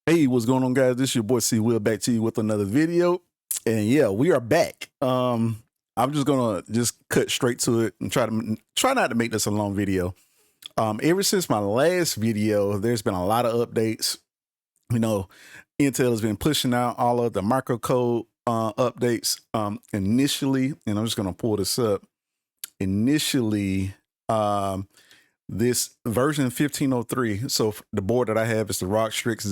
Hey, what's going on, guys? This is your boy C Will back to you with another video. And yeah, we are back. I'm just gonna cut straight to it and try not to make this a long video. Ever since my last video, there's been a lot of updates. You know, Intel has been pushing out all of the microcode updates. Initially, and I'm just gonna pull this up. Initially, this version 1503. So the board that I have is the Rockstrix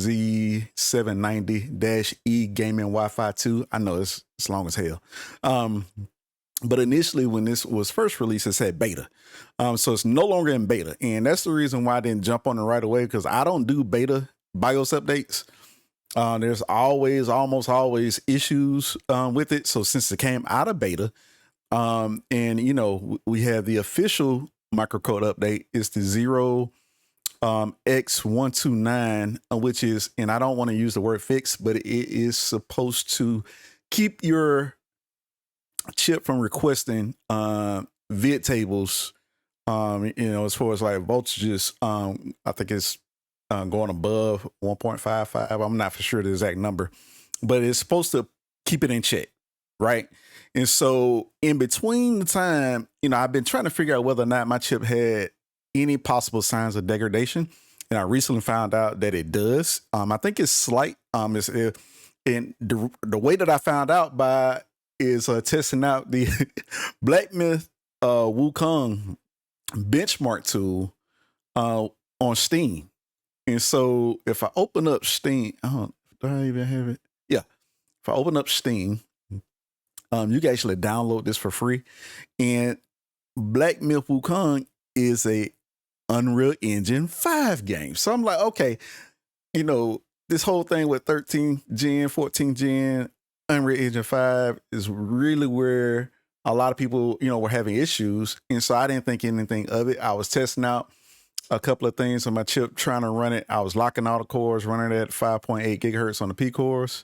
Z790-E Gaming Wi-Fi 2. I know it's long as hell. But initially when this was first released, it said beta. So it's no longer in beta. And that's the reason why I didn't jump on it right away, because I don't do beta BIOS updates. There's almost always issues with it. So since it came out of beta, and you know, we have the official microcode update is the 0x129, which is, and I don't want to use the word fix, but it is supposed to keep your chip from requesting vid tables, you know, as far as like voltages. I think it's going above 1.55. I'm not for sure the exact number, but it's supposed to keep it in check, right? And so in between the time, you know, I've been trying to figure out whether or not my chip had any possible signs of degradation. And I recently found out that it does. I think it's slight. And the way that I found out by is testing out the Black Myth Wukong benchmark tool on Steam. And so if I open up Steam, do I even have it? Yeah. If I open up Steam, you can actually download this for free. And Black Myth Wukong is a Unreal Engine 5 game. So I'm like, okay, you know, this whole thing with 13 gen, 14 gen, Unreal Engine 5 is really where a lot of people, you know, were having issues. And so I didn't think anything of it. I was testing out a couple of things on my chip, trying to run it. I was locking all the cores, running it at 5.8 gigahertz on the P cores.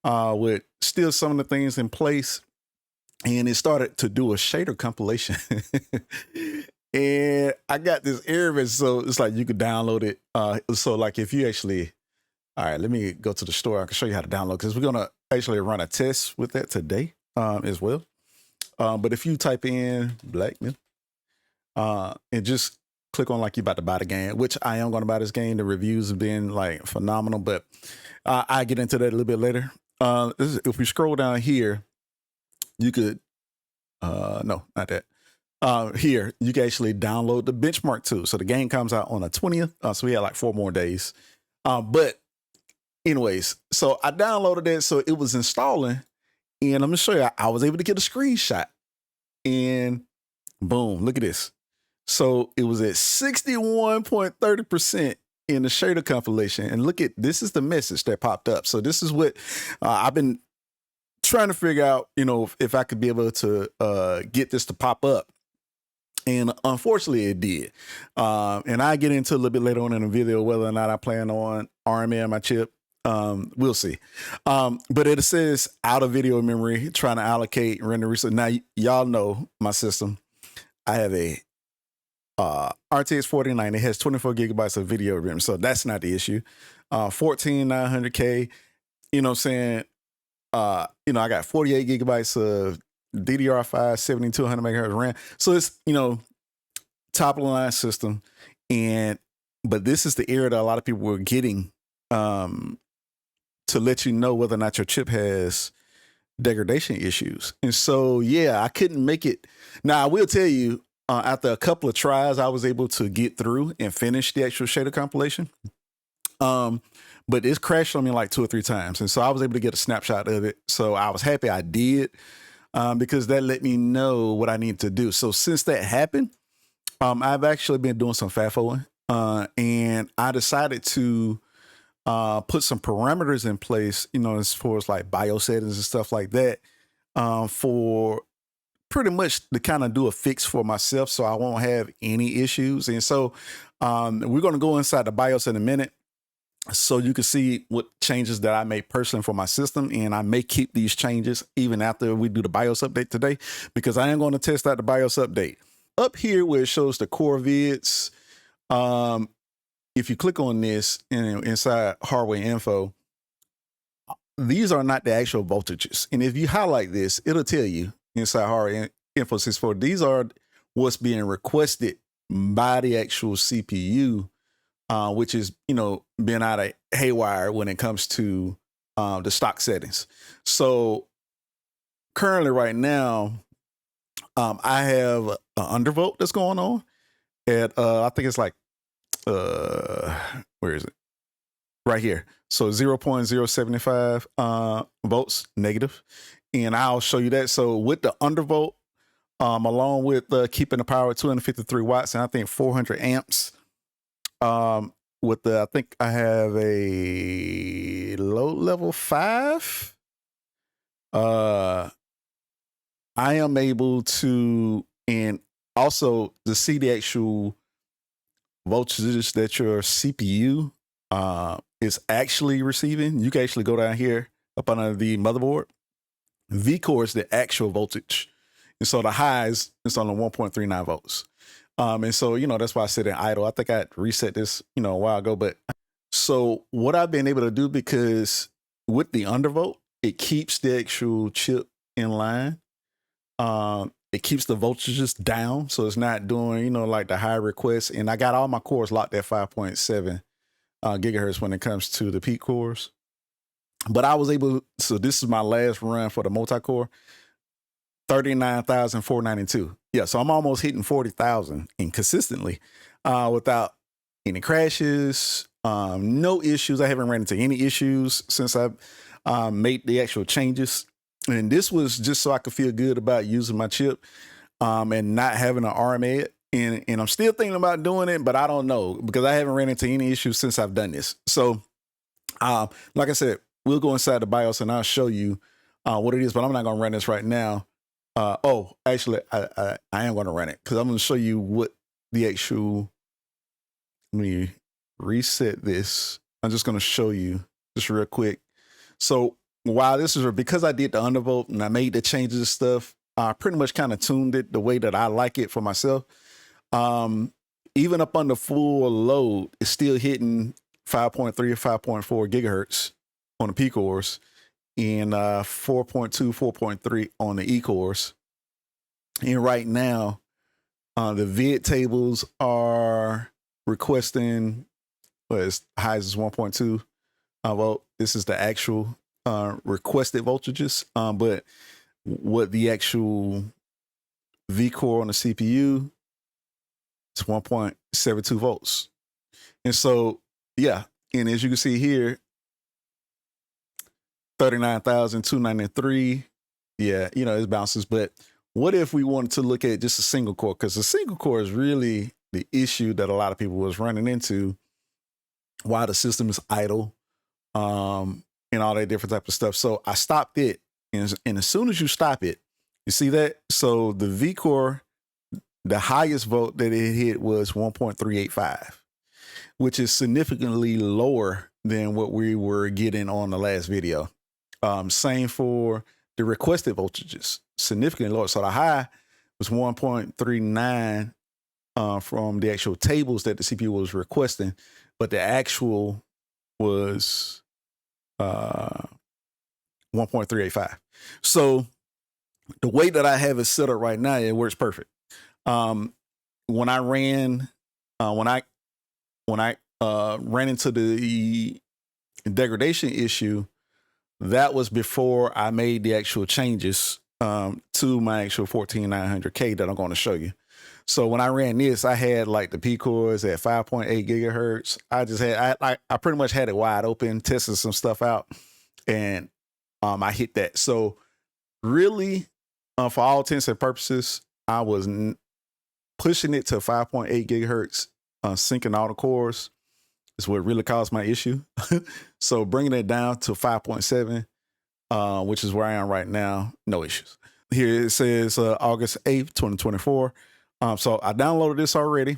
With still some of the things in place, and it started to do a shader compilation. And I got this error, so it's like you could download it. So like if you actually, all right, let me go to the store. I can show you how to download, because we're gonna actually run a test with that today as well. But if you type in Black Myth and just click on like you're about to buy the game, which I am going to buy this game. The reviews have been like phenomenal, but I get into that a little bit later. If we scroll down here, you could, no, not that. Here, you can actually download the benchmark tool. So the game comes out on the 20th. So we had like 4 more days. But anyways, so I downloaded it. So it was installing, and I'm gonna show you, I was able to get a screenshot, and boom, look at this. So it was at 61.30% in the shader compilation. And look at, this is the message that popped up. So this is what I've been trying to figure out, you know, if I could be able to get this to pop up. And unfortunately it did. And I get into a little bit later on in the video whether or not I plan on RMA my chip. We'll see. But it says out of video memory, trying to allocate render resources. Now, y'all know my system. I have a RTX 4090. It has 24 gigabytes of video RAM, so that's not the issue. 14900K, you know what I'm saying? You know, I got 48 gigabytes of DDR5, 7200 megahertz RAM. So it's, you know, top of the line system. But this is the error that a lot of people were getting to let you know whether or not your chip has degradation issues. And so, yeah, I couldn't make it. Now, I will tell you, after a couple of tries, I was able to get through and finish the actual shader compilation. But it's crashed on me like 2 or 3 times. And so I was able to get a snapshot of it. So I was happy I did, because that let me know what I need to do. So since that happened, I've actually been doing some FAFOing, and I decided to put some parameters in place, you know, as far as like BIOS settings and stuff like that, for pretty much to kind of do a fix for myself so I won't have any issues. And so we're going to go inside the BIOS in a minute so you can see what changes that I made personally for my system. And I may keep these changes even after we do the BIOS update today, because I am going to test out the BIOS update. Up here where it shows the core vids, if you click on this inside hardware info, these are not the actual voltages. And if you highlight this, it'll tell you inside hardware info 64, these are what's being requested by the actual CPU, which is, being out of haywire when it comes to the stock settings. So currently right now, I have an undervolt that's going on at, I think it's like, where is it? Right here. So 0.075 volts negative. And I'll show you that. So with the undervolt, along with keeping the power at 253 watts and I think 400 amps, with I think I have a load level 5. I am able to, and also to see the actual voltages that your CPU is actually receiving. You can actually go down here up under the motherboard. Vcore is the actual voltage. And so the highs is on the 1.39 volts. And so, that's why I sit in idle. I think I reset this, a while ago. But so what I've been able to do, because with the undervolt, it keeps the actual chip in line. It keeps the voltages down. So it's not doing, like the high requests. And I got all my cores locked at 5.7 gigahertz when it comes to the peak cores. But I was able, so this is my last run for the multi-core, 39,492. Yeah, so I'm almost hitting 40,000 and consistently without any crashes, no issues. I haven't ran into any issues since I've made the actual changes. And this was just so I could feel good about using my chip and not having an ARM ed. And I'm still thinking about doing it, but I don't know because I haven't ran into any issues since I've done this. So like I said, we'll go inside the BIOS and I'll show you what it is, but I'm not going to run this right now. Actually, I am going to run it because I'm going to show you what the actual, let me reset this. I'm just going to show you just real quick. So while this is, because I did the undervolt and I made the changes and stuff, I pretty much kind of tuned it the way that I like it for myself. Even up on the full load, it's still hitting 5.3 or 5.4 gigahertz on the P cores and 4.2, 4.3 on the E cores. And right now, the vid tables are requesting, as high as 1.2 volt. This is the actual requested voltages. But what the actual Vcore on the CPU, it's 1.72 volts. And so, yeah. And as you can see here, 39,293. Yeah, it bounces. But what if we wanted to look at just a single core? Because the single core is really the issue that a lot of people was running into while the system is idle, and all that different type of stuff. So I stopped it. And as soon as you stop it, you see that? So the Vcore, the highest volt that it hit was 1.385, which is significantly lower than what we were getting on the last video. Same for the requested voltages, significantly lower. So the high was 1.39 from the actual tables that the CPU was requesting, but the actual was 1.385. So the way that I have it set up right now, it works perfect. When I ran, when I ran into the degradation issue, that was before I made the actual changes to my actual 14900K that I'm going to show you. So when I ran this, I had like the P cores at 5.8 gigahertz. I just had, I pretty much had it wide open, tested some stuff out, and I hit that. So really, for all intents and purposes, I was pushing it to 5.8 gigahertz, syncing all the cores is what really caused my issue. So bringing it down to 5.7, which is where I am right now, no issues. Here it says August 8th, 2024. So I downloaded this already.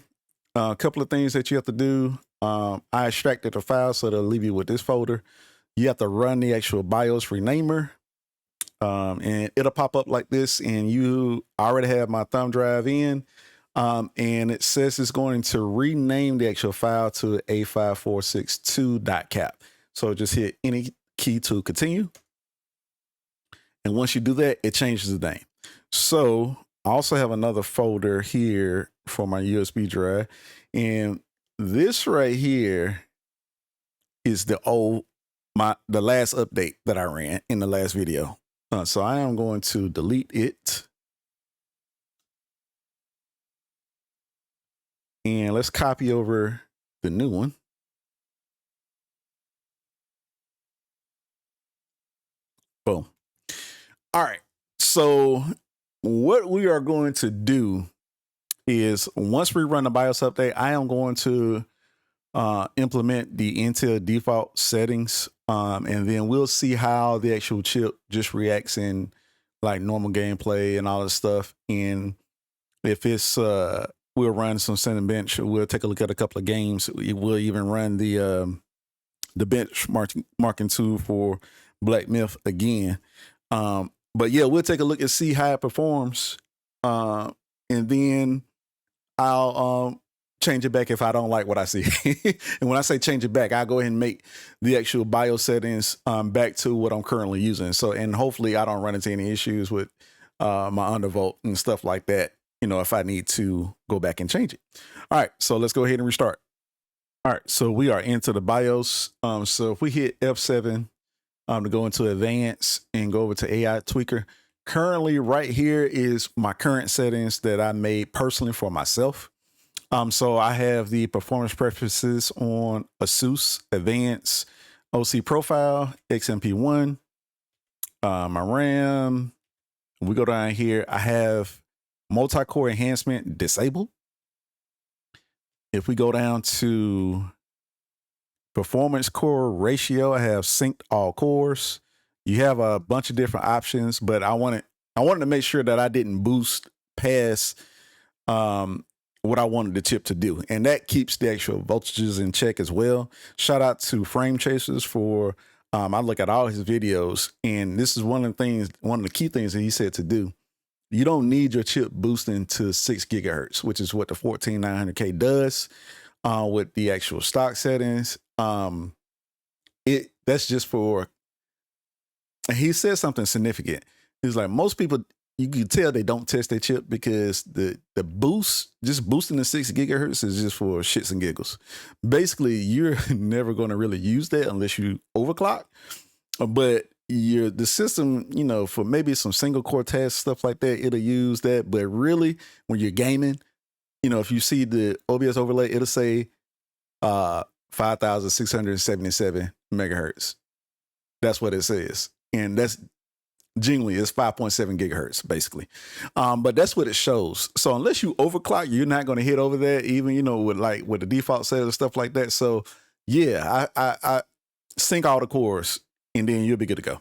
A couple of things that you have to do. I extracted the file, so it'll leave you with this folder. You have to run the actual BIOS renamer, and it'll pop up like this. And you already have my thumb drive in. And it says it's going to rename the actual file to A5462.cap. So just hit any key to continue. And once you do that, it changes the name. So I also have another folder here for my USB drive. And this right here is the last update that I ran in the last video. So I am going to delete it. And let's copy over the new one. Boom. All right. So what we are going to do is once we run the BIOS update, I am going to implement the Intel default settings. And then we'll see how the actual chip just reacts in like normal gameplay and all this stuff. And if it's, we'll run some Cinebench. We'll take a look at a couple of games. We'll even run the benchmarking tool for Black Myth again. But yeah, we'll take a look and see how it performs. And then I'll change it back if I don't like what I see. And when I say change it back, I'll go ahead and make the actual BIOS settings back to what I'm currently using. So, and hopefully I don't run into any issues with my Undervolt and stuff like that, you know, if I need to go back and change it. All right, so let's go ahead and restart. All right, so we are into the BIOS. So if we hit F7 to go into advanced and go over to AI tweaker, currently right here is my current settings that I made personally for myself. So I have the performance preferences on Asus, advanced, OC profile, XMP1, my RAM. We go down here, I have multi-core enhancement disabled. If we go down to performance core ratio, I have synced all cores. You have a bunch of different options, but I wanted to make sure that I didn't boost past what I wanted the chip to do. And that keeps the actual voltages in check as well. Shout out to Frame Chasers for, I look at all his videos, and this is one of the key things that he said to do. You don't need your chip boosting to 6 gigahertz, which is what the 14900K does with the actual stock settings. That's just for, and he said something significant. He's like, most people, you can tell they don't test their chip because the boost, just boosting the 6 gigahertz is just for shits and giggles. Basically, you're never going to really use that unless you overclock. But the system, you know, for maybe some single core tasks, stuff like that, it'll use that. But really, when you're gaming, you know, if you see the OBS overlay, it'll say 5,677 megahertz. That's what it says. And that's genuinely, it's 5.7 gigahertz, basically. But that's what it shows. So unless you overclock, you're not going to hit over that, even, you know, with the default settings and stuff like that. So yeah, I sync all the cores and then you'll be good to go.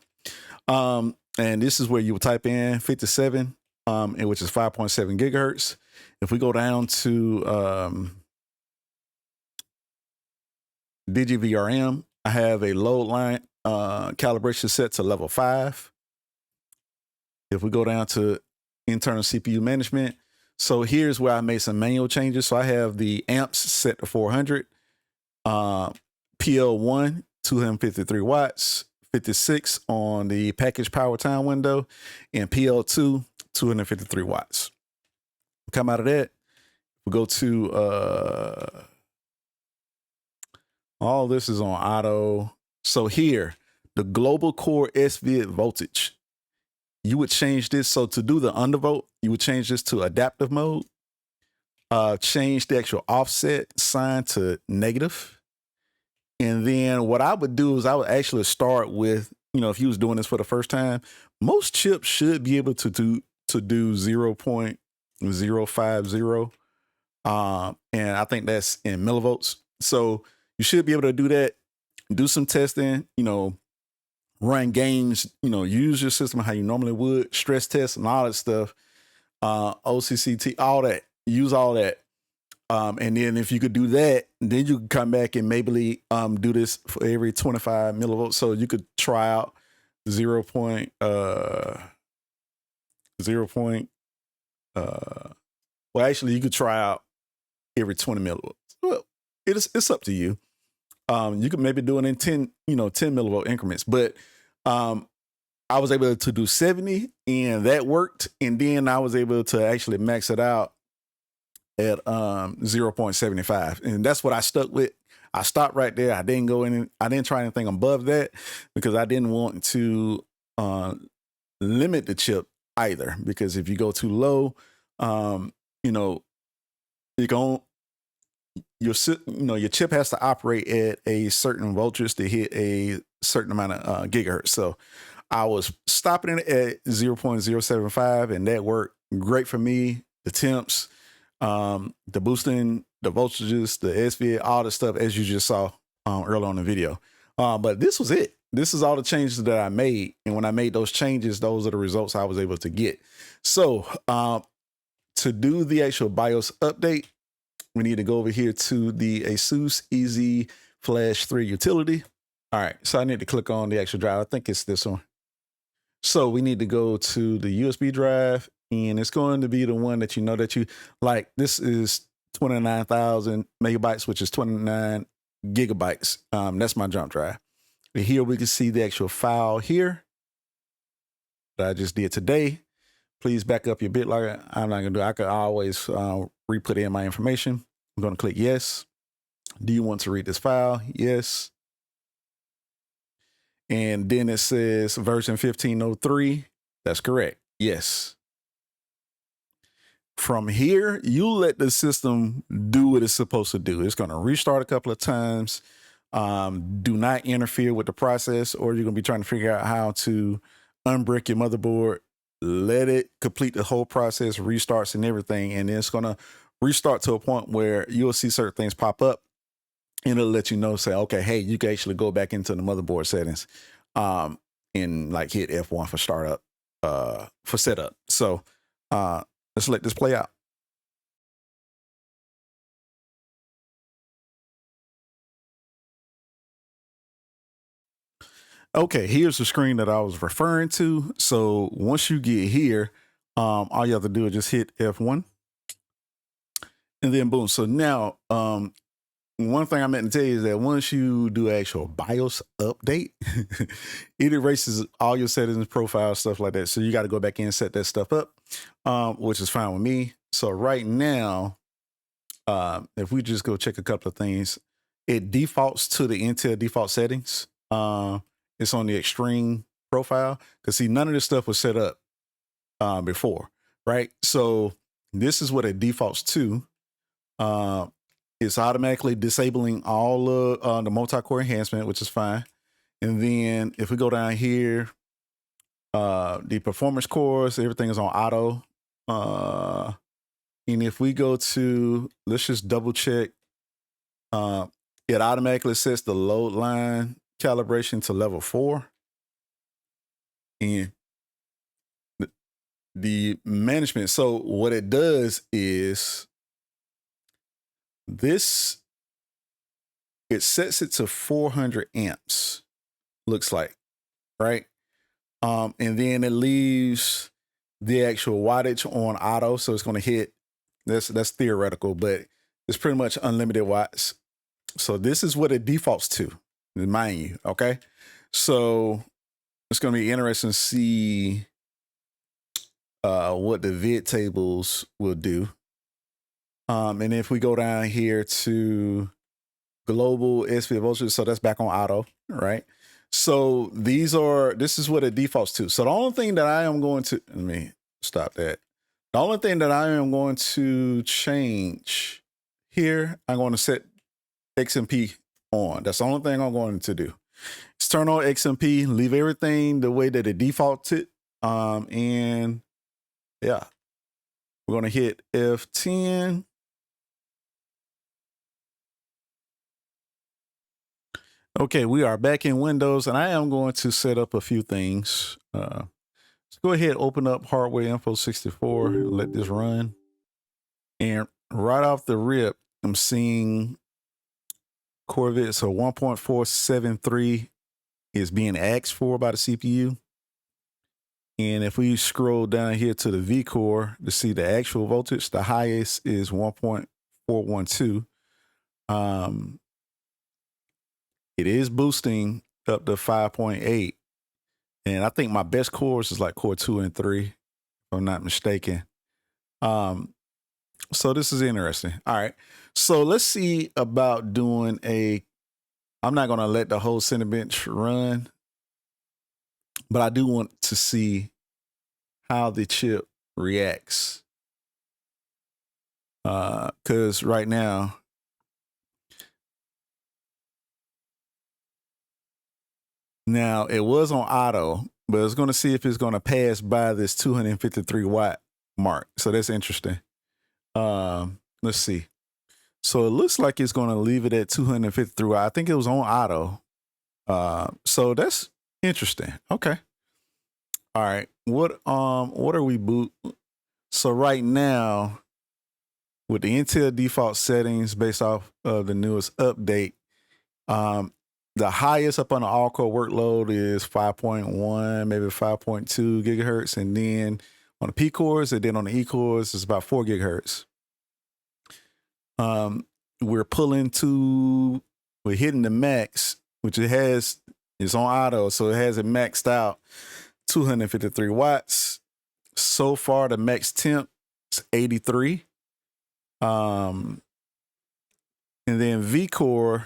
And this is where you would type in 57, and which is 5.7 gigahertz. If we go down to DGVRM, I have a load line calibration set to level 5. If we go down to internal CPU management, so here's where I made some manual changes. So I have the amps set to 400, PL1, 253 watts, 56 on the package power time window, and PL2, 253 watts. Come out of that, we go to all this is on auto. So here, the global core SVID voltage, you would change this. So to do the undervolt, you would change this to adaptive mode, change the actual offset sign to negative. And then what I would do is I would actually start with, you know, if you was doing this for the first time, most chips should be able to do 0.050. And I think that's in millivolts. So you should be able to do that, do some testing, you know, run games, you know, use your system how you normally would, stress tests and all that stuff, OCCT, all that, use all that. And then if you could do that, then you can come back and maybe do this for every 25 millivolts. So you could try out 0.0 Well, actually, you could try out every 20 millivolts. Well, it's up to you. You could maybe do it in 10 millivolt increments, but I was able to do 70 and that worked. And then I was able to actually max it out at 0.75. And that's what I stuck with. I stopped right there. I didn't go in. I didn't try anything above that because I didn't want to limit the chip either. Because if you go too low, your chip has to operate at a certain voltage to hit a certain amount of gigahertz. So I was stopping it at 0.075, and that worked great for me. The temps, the boosting, the voltages, the SV, all the stuff as you just saw earlier on the video. But this was it. This is all the changes that I made. And when I made those changes, those are the results I was able to get. So to do the actual BIOS update, we need to go over here to the Asus Easy Flash 3 utility. All right, so I need to click on the actual drive. I think it's this one. So we need to go to the USB drive, and it's going to be the one that you know that you like. This is 29,000 megabytes, which is 29 gigabytes. That's my jump drive. And here we can see the actual file here that I just did today. Please back up your BitLocker. I'm not gonna do it. I could always re-put in my information. I'm gonna click yes. Do you want to read this file? Yes. And then it says version 1503. That's correct. Yes. From here, you let the system do what it's supposed to do. It's going to restart a couple of times. Do not interfere with the process, or you're going to be trying to figure out how to unbrick your motherboard. Let it complete the whole process, restarts and everything. And then it's going to restart to a point where you'll see certain things pop up. And it'll let you know, say, okay, hey, you can actually go back into the motherboard settings and like hit F1 for startup, for setup. So let's let this play out. Okay, here's the screen that I was referring to. So once you get here, all you have to do is just hit F1. And then boom. So now, one thing I meant to tell you is that once you do actual BIOS update, it erases all your settings, profiles, stuff like that. So you got to go back in and set that stuff up, which is fine with me. So right now, if we just go check a couple of things, it defaults to the Intel default settings. It's on the extreme profile because see, none of this stuff was set up before, right? So this is what it defaults to. It's automatically disabling all of the multi-core enhancement, which is fine. And then if we go down here, the performance cores, everything is on auto. And if we go to, let's just double check. It automatically sets the load line calibration to level 4. And the management. So what it does is it sets it to 400 amps, looks like, right? And then it leaves the actual wattage on auto. So it's going to hit, that's theoretical, but it's pretty much unlimited watts. So this is what it defaults to, mind you, okay? So it's going to be interesting to see what the vid tables will do. And if we go down here to global SV voltage, so that's back on auto, right? So this is what it defaults to. So the only thing that I am going to, let me stop that. The only thing that I am going to change here, I'm going to set XMP on. That's the only thing I'm going to do. Just turn on XMP, leave everything the way that it defaulted. And yeah, we're going to hit F10. Okay, we are back in Windows, and I am going to set up a few things. Let's go ahead, open up Hardware Info 64, let this run. And right off the rip, I'm seeing Corvette, so 1.473 is being asked for by the CPU. And if we scroll down here to the Vcore to see the actual voltage, the highest is 1.412. It is boosting up to 5.8. And I think my best cores is like core 2 and 3, if I'm not mistaken. So this is interesting. All right. So let's see about doing I'm not going to let the whole Cinebench run, but I do want to see how the chip reacts. Because right now, it was on auto, but it's going to see if it's going to pass by this 253 watt mark. So that's interesting. Let's see. So it looks like it's going to leave it at 253 watt. I think it was on auto. So that's interesting. Okay. All right. What are we boot? So right now, with the Intel default settings based off of the newest update, the highest up on the all-core workload is 5.1, maybe 5.2 gigahertz. And then on the P cores, and then on the E cores, it's about 4 gigahertz. We're hitting the max, which it's on auto, so it has it maxed out 253 watts. So far, the max temp is 83. And then Vcore,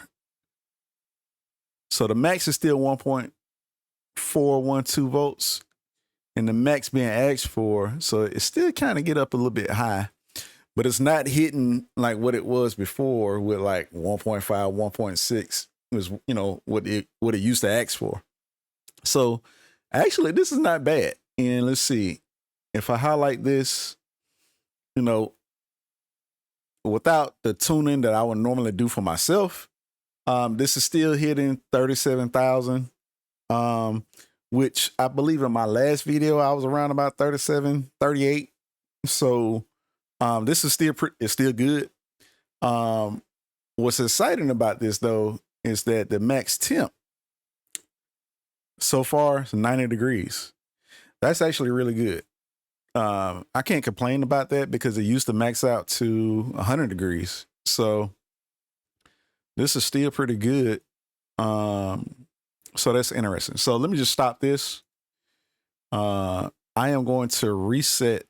so the max is still 1.412 volts, and the max being asked for, so it still kind of get up a little bit high, but it's not hitting like what it was before with like 1.5, 1.6 was, what it used to ask for. So actually, this is not bad. And let's see, if I highlight this, without the tuning that I would normally do for myself, this is still hitting 37,000, which I believe in my last video, I was around about 37, 38. So this is it's still good. What's exciting about this though, is that the max temp so far is 90 degrees. That's actually really good. I can't complain about that because it used to max out to 100 degrees. So this is still pretty good. So that's interesting. So let me just stop this. I am going to reset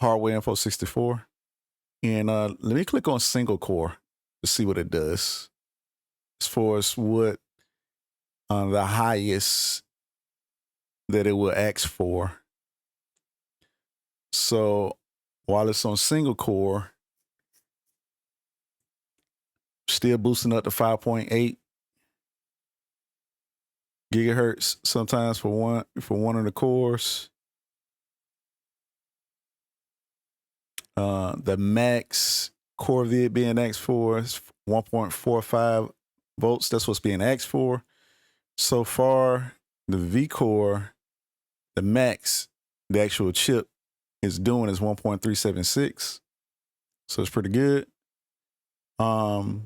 HWinfo 64. And let me click on single core to see what it does. As far as what the highest that it will ask for. So while it's on single core, still boosting up to 5.8 gigahertz sometimes for one of the cores. The max core vid being asked for is 1.45 volts. That's what's being asked for. So far, the Vcore, the max, the actual chip is doing is 1.376. So it's pretty good. So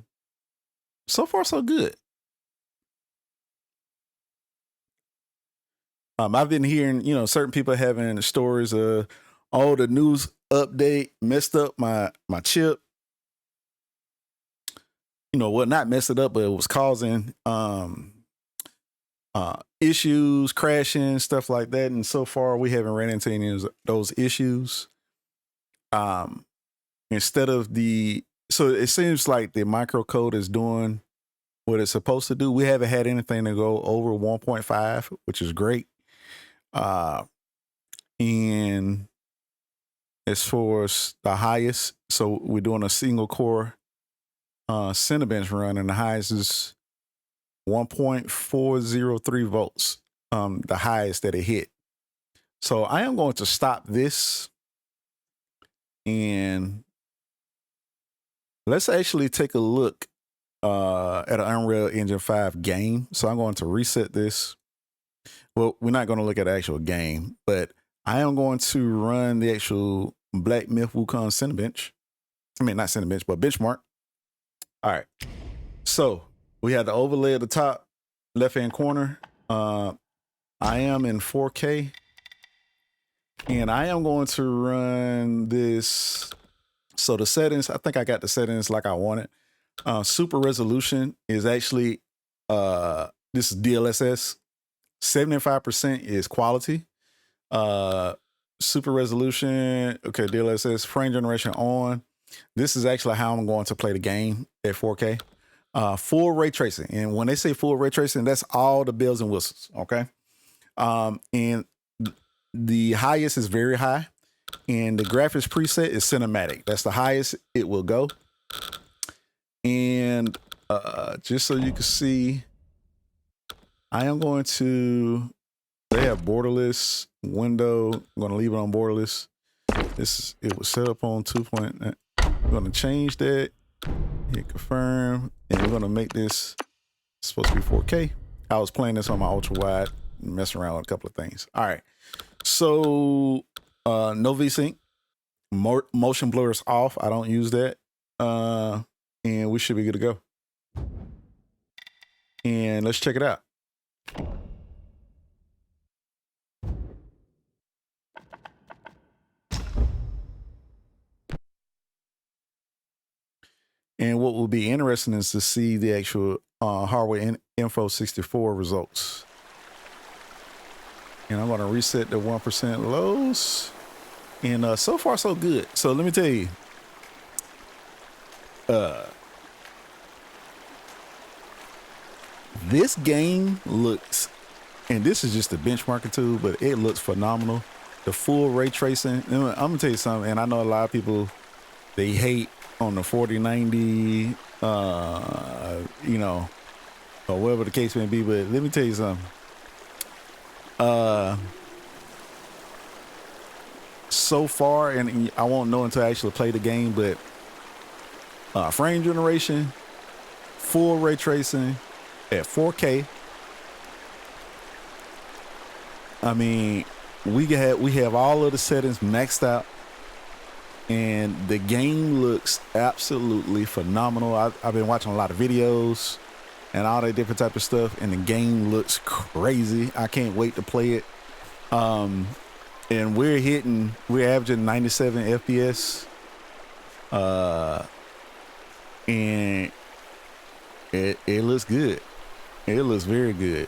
far, so good. I've been hearing, certain people having stories of, the news update messed up my chip. Well, not messed it up, but it was causing issues, crashing, stuff like that. And so far, we haven't ran into any of those issues. Instead of so it seems like the microcode is doing what it's supposed to do. We haven't had anything to go over 1.5, which is great. And as far as the highest, so we're doing a single core Cinebench run, and the highest is 1.403 volts, the highest that it hit. So I am going to stop this, and let's actually take a look at an Unreal Engine 5 game. So I'm going to reset this. Well, we're not going to look at the actual game, but I am going to run the actual Black Myth Wukong Cinebench. I mean, not Cinebench, but benchmark. All right. So we have the overlay at the top left-hand corner. I am in 4K. And I am going to run this. So the settings, I think I got the settings like I wanted. Super resolution is actually, this is DLSS. 75% is quality. Super resolution, okay, DLSS, frame generation on. This is actually how I'm going to play the game at 4K. Full ray tracing. And when they say full ray tracing, that's all the bells and whistles, okay? And the highest is very high. And the graphics preset is cinematic. That's the highest it will go. And just so you can see, I am going to, they have borderless window. I'm going to leave it on borderless. It was set up on 2.9. I'm going to change that, hit confirm, and we're going to make this supposed to be 4K. I was playing this on my ultra wide and messing around with a couple of things. All right. So no VSync. Motion blur is off. I don't use that. And we should be good to go. And let's check it out. And what will be interesting is to see the actual hardware info 64 results. And I'm going to reset the 1% lows. And so far, so good. So let me tell you. This game looks, and this is just a benchmarking tool, but it looks phenomenal. The full ray tracing. I'm going to tell you something, and I know a lot of people, they hate on the 4090, you know, or whatever the case may be, but let me tell you something. So far, and I won't know until I actually play the game, but frame generation, full ray tracing at 4K. I mean, we have all of the settings maxed out, and the game looks absolutely phenomenal. I've been watching a lot of videos and all that different type of stuff, and the game looks crazy. I can't wait to play it. And we're averaging 97 FPS. And it looks good. It looks very good.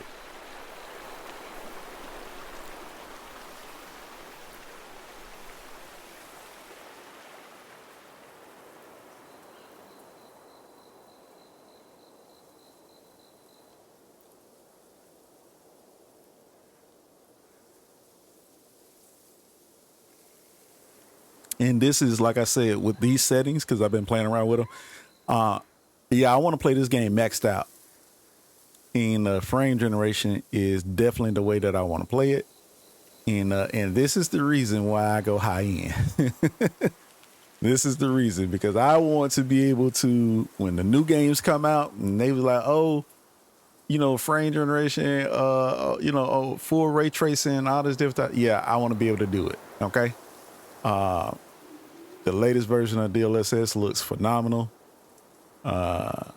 And this is, like I said, with these settings, because I've been playing around with them. Yeah, I want to play this game maxed out. And frame generation is definitely the way that I want to play it. And this is the reason why I go high end. This is the reason, because I want to be able to, when the new games come out and they was like, oh, you know, frame generation, you know, oh, full ray tracing, all this different stuff. Yeah, I want to be able to do it. Okay. The latest version of DLSS looks phenomenal. And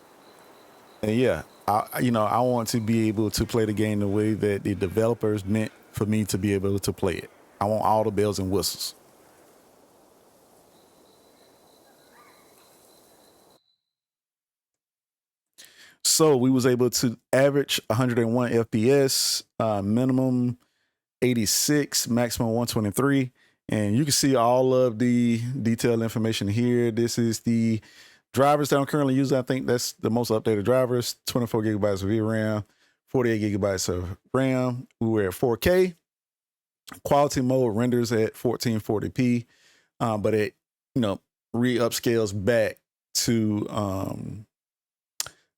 yeah, I want to be able to play the game the way that the developers meant for me to be able to play it. I want all the bells and whistles. So we was able to average 101 FPS, minimum 86, maximum 123. And you can see all of the detailed information here. This is the drivers that I'm currently using. I think that's the most updated drivers. 24 gigabytes of VRAM, 48 gigabytes of RAM. We were at 4K. Quality mode renders at 1440p, but it, re-upscales back to,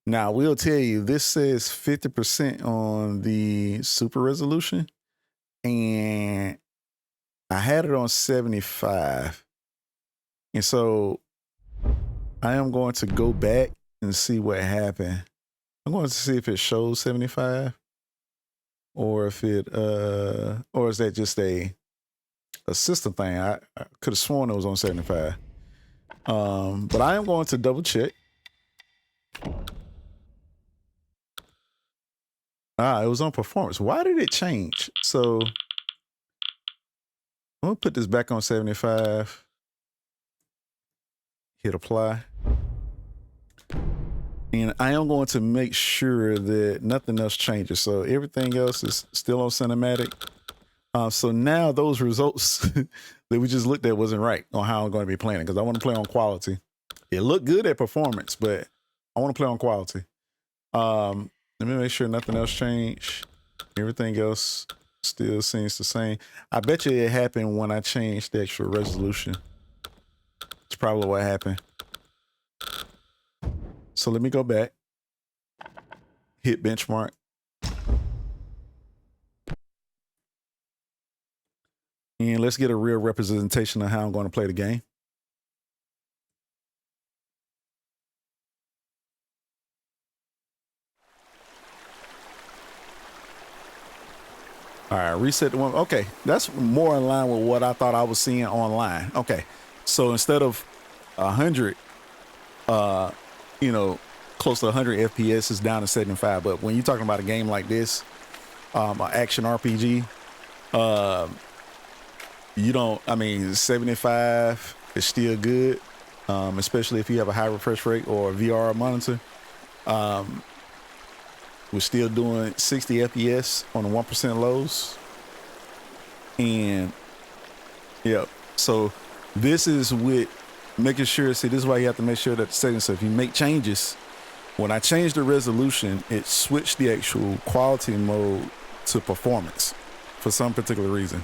now I will tell you, this says 50% on the super resolution, and I had it on 75. And so I am going to go back and see what happened. I'm going to see if it shows 75 or if it, or is that just a system thing. I could have sworn it was on 75. But I am going to double check. It was on performance. Why did it change? So I'm gonna put this back on 75. Hit apply. And I am going to make sure that nothing else changes. So everything else is still on cinematic. So now those results that we just looked at wasn't right on how I'm going to be playing it, because I want to play on quality. It looked good at performance, but I want to play on quality. Let me make sure nothing else changed. Everything else still seems the same. I bet you it happened when I changed the extra resolution. It's probably what happened. So let me go back, hit benchmark. And let's get a real representation of how I'm going to play the game. All right, reset the one. Okay, that's more in line with what I thought I was seeing online. Okay, so instead of 100, you know, close to 100 FPS is down to 75. But when you're talking about a game like this, an action RPG, you don't, I mean, 75 is still good, especially if you have a high refresh rate or a VR monitor. We're still doing 60 FPS on the 1% lows. And yeah, so this is with making sure, see, this is why you have to make sure that the settings, so if you make changes, when I changed the resolution, it switched the actual quality mode to performance for some particular reason.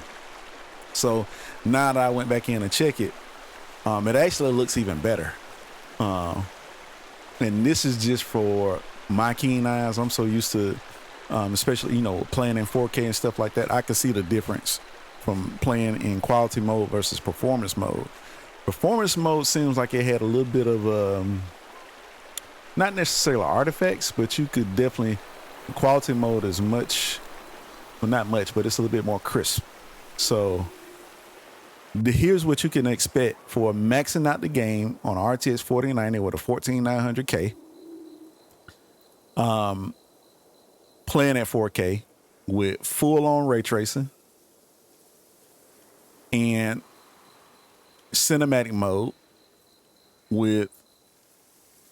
So now that I went back in and check it, it actually looks even better. And this is just for my keen eyes. I'm so used to, especially, you know, playing in 4K and stuff like that. I can see the difference from playing in quality mode versus performance mode. Performance mode seems like it had a little bit of, not necessarily artifacts, but you could definitely, quality mode is much, well, not much, but it's a little bit more crisp. So here's what you can expect for maxing out the game on RTX 4090 with a 14900K. Playing at 4K with full-on ray tracing and cinematic mode with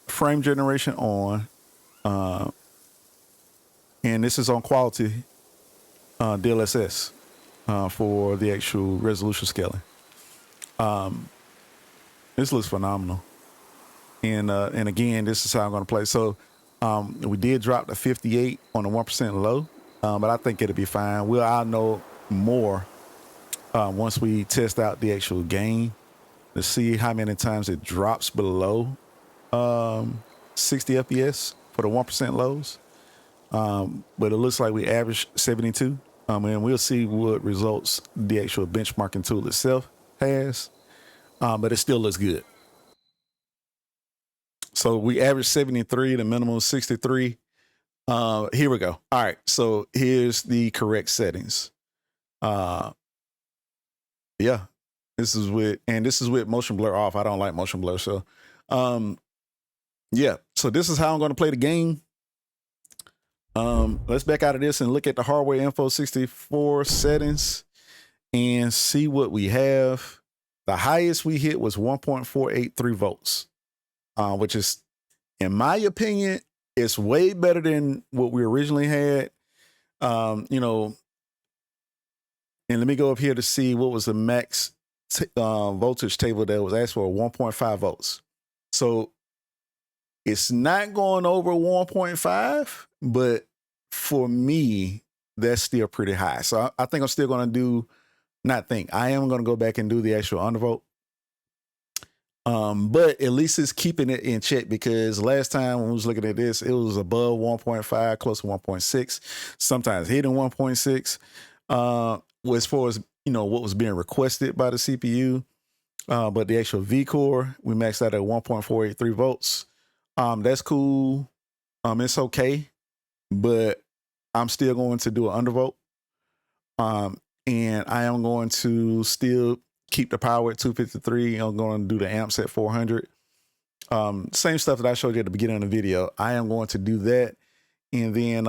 frame generation on, and this is on quality DLSS for the actual resolution scaling. This looks phenomenal, and again, this is how I'm going to play. So we did drop the 58 on the 1% low, but I think it'll be fine. I'll know more once we test out the actual game to see how many times it drops below 60 FPS for the 1% lows. But it looks like we averaged 72. And we'll see what results the actual benchmarking tool itself has. But it still looks good. So we averaged 73, the minimum 63. Here we go. All right. So here's the correct settings. Yeah. This is with motion blur off. I don't like motion blur. So yeah. So this is how I'm going to play the game. Let's back out of this and look at the hardware info 64 settings and see what we have. The highest we hit was 1.483 volts, which is, in my opinion, it's way better than what we originally had. You know, and let me go up here to see what was the max voltage table that was asked for, 1.5 volts. So it's not going over 1.5, but for me, that's still pretty high. So I think I'm still going to do, I am going to go back and do the actual undervolt. But at least it's keeping it in check, because last time when we was looking at this, it was above 1.5, close to 1.6, sometimes hitting 1.6. As far as, you know, what was being requested by the CPU. But the actual Vcore, we maxed out at 1.483 volts. That's cool. It's okay, but I'm still going to do an undervolt. And I am going to still keep the power at 253. I'm going to do the amps at 400. Same stuff that I showed you at the beginning of the video. I am going to do that. And then,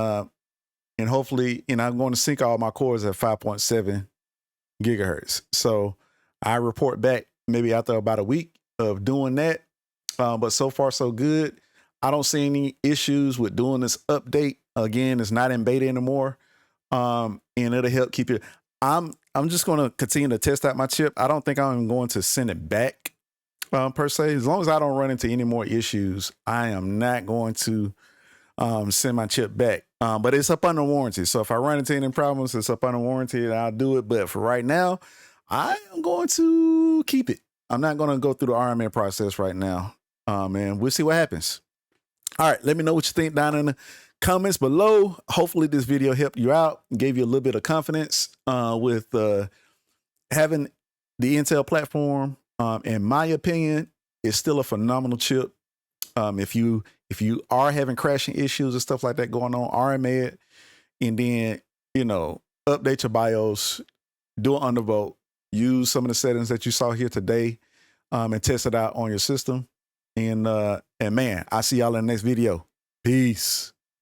and hopefully, I'm going to sync all my cores at 5.7 gigahertz. So I report back maybe after about a week of doing that. But so far so good. I don't see any issues with doing this update. Again, it's not in beta anymore. And it'll help keep it. I'm just going to continue to test out my chip. I don't think I'm going to send it back per se. As long as I don't run into any more issues, I am not going to send my chip back. But it's up under warranty. So if I run into any problems, it's up under warranty and I'll do it. But for right now, I am going to keep it. I'm not going to go through the RMA process right now. And we'll see what happens. All right, let me know what you think down in the comments below. Hopefully this video helped you out, gave you a little bit of confidence with having the Intel platform. In my opinion, it's still a phenomenal chip. If you are having crashing issues and stuff like that going on, RMA it, and then, you know, update your BIOS, do an undervolt, use some of the settings that you saw here today, and test it out on your system. And man, I'll see y'all in the next video. Peace.